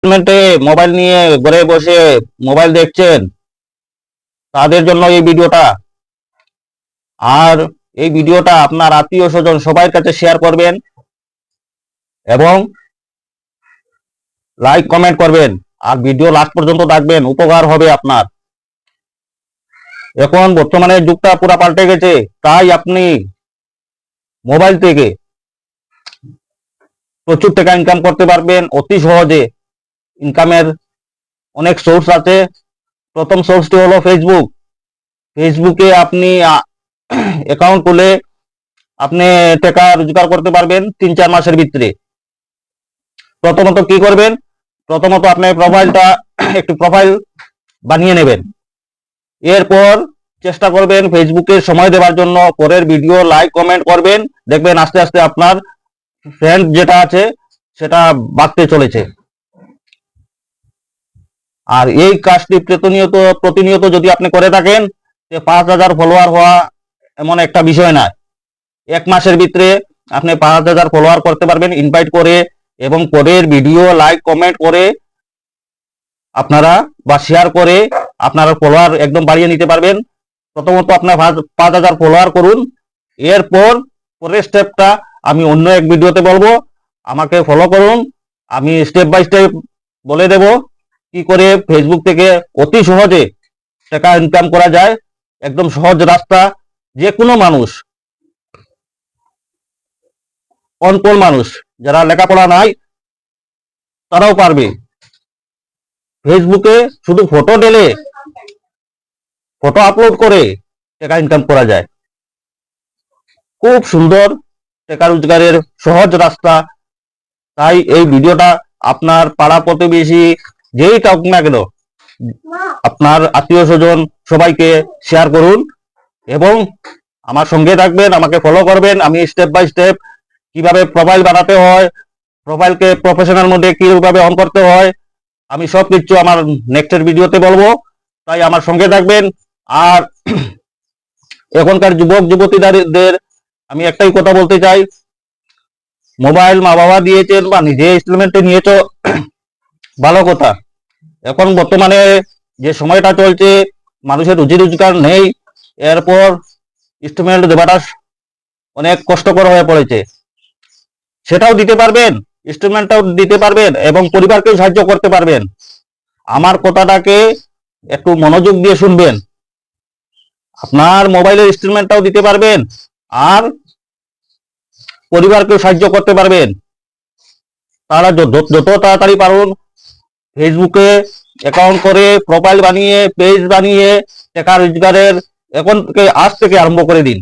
ইনস্টলমেন্টে mobile নিয়ে ঘরে বসে মোবাইল দেখছেন, তাদের জন্য এই ভিডিওটা। আর এই ভিডিওটা আপনার আত্মীয় স্বজন সবার কাছে শেয়ার করবেন এবং লাইক কমেন্ট করবেন। আর ভিডিও লাস্ট পর্যন্ত দেখবেন, উপকার হবে আপনার। এখন বর্তমানে যুগটা পুরা পাল্টে গেছে, তাই আপনি মোবাইল থেকে প্রচুর টাকা ইনকাম করতে পারবেন অতি সহজে। ইনকামের অনেক সোর্স আছে। প্রথম সোর্সটি হলো ফেসবুক। ফেসবুকে আপনি অ্যাকাউন্ট খুলে আপনি টাকা রোজগার করতে পারবেন 3-4 মাসের ভিতরে। প্রথমত কি করবেন, প্রথমত আপনি প্রোফাইলটা একটু প্রোফাইল বানিয়ে নেবেন। এরপর চেষ্টা করবেন ফেসবুকে সময় দেওয়ার জন্য। পরের ভিডিও লাইক কমেন্ট করবেন, দেখবেন আস্তে আস্তে আপনার ফ্রেন্ড যেটা আছে সেটা বাড়তে চলেছে। আর এই কাজটি প্রতিনিয়ত যদি আপনি করে থাকেন, 5,000 ফলোয়ার হওয়া এমন একটা বিষয় না। 1 মাসের ভিতরে আপনি 5,000 ফলোয়ার করতে পারবেন ইনভাইট করে, এবং পরের ভিডিও লাইক কমেন্ট করে আপনারা বা শেয়ার করে আপনারা ফলোয়ার একদম বাড়িয়ে নিতে পারবেন। প্রথমত আপনার 5,000 ফলোয়ার করুন। এরপর পরের স্টেপটা আমি অন্য এক ভিডিওতে বলবো। আমাকে ফলো করুন, আমি স্টেপ বাই স্টেপ বলে দেব কি করে ফেসবুক থেকে অতি সহজে টাকা ইনকাম করা যায়। একদম সহজ রাস্তা, যে কোনো মানুষ, অনপড় মানুষ যারা লেখাপড়া নাই তারাও পারবে। ফেসবুকে শুধু ফটো ঢেলে, ফটো আপলোড করে টাকা ইনকাম করা যায়। খুব সুন্দর টাকা রোজগারের সহজ রাস্তা। তাই এই ভিডিওটা আপনার পাড়া প্রতিবেশী যেই থাকুক না কেন, আপনার আত্মীয় স্বজন সবাইকে শেয়ার করুন এবং আমার সঙ্গে থাকবেন, আমাকে ফলো করবেন। আমি স্টেপ বাই স্টেপ কিভাবে প্রোফাইল বানাতে হয়, প্রোফাইলকে প্রফেশনাল মোডে কিভাবে অন করতে হয়, আমি সবকিছু আমার নেক্সটের ভিডিওতে বলবো। তাই আমার সঙ্গে থাকবেন। আর এখনকার যুবক যুবতীদের আমি একটাই কথা বলতে চাই, মোবাইল মা বাবা দিয়েছেন বা নিজে ইনস্টলমেন্টে নিয়েছো, ভালো কথা। এখন বর্তমানে যে সময়টা চলছে, মানুষের রুজি রোজগার নেই, এরপর ইনস্টলমেন্ট দেওয়াটা অনেক কষ্টকর হয়ে পড়েছে। সেটাও দিতে পারবেন, ইনস্টলমেন্টটাও দিতে পারবেন এবং পরিবারকেও সাহায্য করতে পারবেন। আমার কথাটাকে একটু মনোযোগ দিয়ে শুনবেন। আপনার মোবাইলের ইনস্টলমেন্টটাও দিতে পারবেন আর পরিবারকেও সাহায্য করতে পারবেন। তারা যত তাড়াতাড়ি পারুন ফেসবুকে অ্যাকাউন্ট করে, প্রোফাইল বানিয়ে, পেজ বানিয়ে টাকা রোজগারের এখন থেকে আজ থেকে আরম্ভ করে দিন।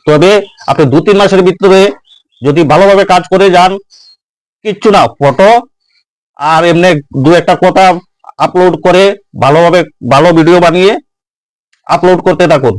তবে আপনি 2-3 মাসের ভিতরে যদি ভালোভাবে কাজ করে যান, কিচ্ছু না, ফটো আর এমনি 2-1টা কথা আপলোড করে ভালোভাবে ভালো ভিডিও বানিয়ে আপলোড করতে থাকুন।